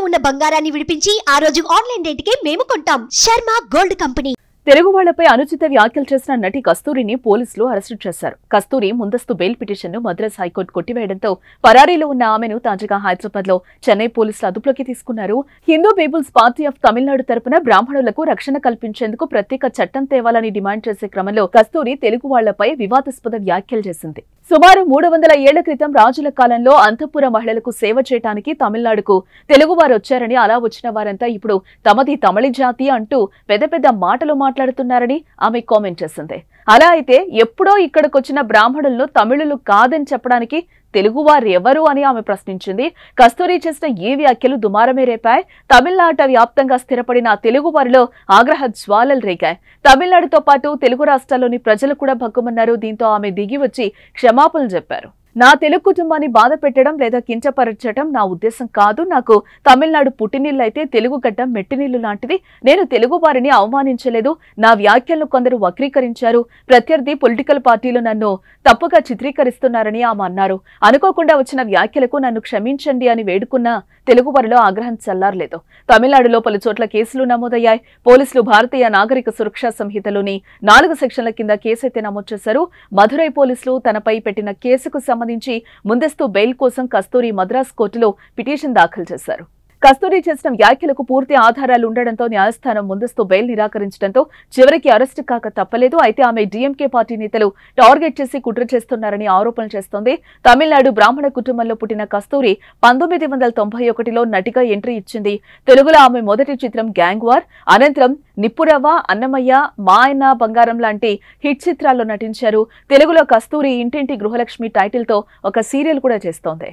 ఉన్న బంగారాన్ని విడిపించి ఆ రోజు ఆన్లైన్ రేటుకే మేము కొంటాం. Sharma gold company. తెలుగు వాళ్లపై అనుచిత వ్యాఖ్యలు చేసిన నటి కస్తూరిని పోలీసులు అరెస్టు చేశారు. కస్తూరి ముందస్తు బెయిల్ పిటిషన్ను మద్రాస్ హైకోర్టు కొట్టివేయడంతో పరారీలో ఉన్న ఆమెను తాజాగా హైదరాబాద్ లో చెన్నై పోలీసులు అదుపులోకి తీసుకున్నారు. హిందూ పీపుల్స్ పార్టీ ఆఫ్ తమిళనాడు తరపున బ్రాహ్మణులకు రక్షణ కల్పించేందుకు ప్రత్యేక చట్టం తేవాలని డిమాండ్ చేసే క్రమంలో కస్తూరి తెలుగు వాళ్లపై వివాదాస్పద వ్యాఖ్యలు చేసింది. సుమారు 300 ఏళ్ల క్రితం రాజుల కాలంలో అంతఃపుర మహిళలకు సేవ చేయడానికి తమిళనాడుకు తెలుగువారు వచ్చారని, అలా వచ్చిన వారంతా ఇప్పుడు తమది తమిళ జాతి అంటూ పెద్ద పెద్ద మాటలు మాట్లాడుతున్నారని ఆమె కామెంట్ చేసింది. అలా అయితే ఎప్పుడో ఇక్కడికొచ్చిన బ్రాహ్మణులను తమిళులు కాదని చెప్పడానికి తెలుగువారు ఎవరు అని ఆమె ప్రశ్నించింది. కస్తూరి చేసిన ఈ వ్యాఖ్యలు దుమారమే రేపాయి. తమిళనాట వ్యాప్తంగా స్థిరపడిన తెలుగు వారిలో ఆగ్రహ జ్వాలలు రేగాయి. తమిళనాడుతో పాటు తెలుగు రాష్ట్రాల్లోని ప్రజలు కూడా భగ్గుమన్నారు. దీంతో ఆమె దిగి వచ్చి క్షమాపణలు చెప్పారు. నా తెలుగు కుటుంబాన్ని బాధ పెట్టడం లేదా కించపరచడం నా ఉద్దేశం కాదు. నాకు తమిళనాడు పుట్టినీళ్ళు అయితే తెలుగు గడ్డ మెట్టినీళ్లు లాంటిది. నేను తెలుగు వారిని అవమానించలేదు. నా వ్యాఖ్యలను కొందరు వక్రీకరించారు. ప్రత్యర్థి పొలిటికల్ పార్టీలు నన్ను తప్పుగా చిత్రీకరిస్తున్నారని ఆమె అన్నారు. అనుకోకుండా వచ్చిన వ్యాఖ్యలకు నన్ను క్షమించండి అని వేడుకున్న తెలుగు వారిలో ఆగ్రహం చల్లారలేదు. తమిళనాడులో పలు చోట్ల కేసులు నమోదయ్యాయి. పోలీసులు భారతీయ నాగరిక సురక్షా సంహితలోని 4 సెక్షన్ల కింద కేసైతే నమోదు చేశారు. మధురై పోలీసులు తనపై పెట్టిన కేసుకు సంబంధించి ముందస్తు బెయిల్ కోసం కస్తూరి మద్రాస్ కోర్టులో పిటిషన్ దాఖలు చేశారు. కస్తూరి చేసిన వ్యాఖ్యలకు పూర్తి ఆధారాలు ఉండడంతో న్యాయస్థానం ముందస్తు బెయిల్ నిరాకరించడంతో చివరికి అరెస్టు కాక తప్పలేదు. అయితే ఆమె డీఎంకే పార్టీ నేతలు టార్గెట్ చేసి కుట్ర చేస్తున్నారని ఆరోపణలు చేస్తోంది. తమిళనాడు బ్రాహ్మణ కుటుంబంలో పుట్టిన కస్తూరి 1991లో నటిగా ఎంట్రీ ఇచ్చింది. తెలుగులో ఆమె మొదటి చిత్రం గ్యాంగ్ వార్, అనంతరం నిప్పురవ్వ, అన్నమయ్య, మా అన్న బంగారం లాంటి హిట్ చిత్రాల్లో నటించారు. తెలుగులో కస్తూరి ఇంటింటి గృహలక్ష్మి టైటిల్ తో ఒక సీరియల్ కూడా చేస్తోంది.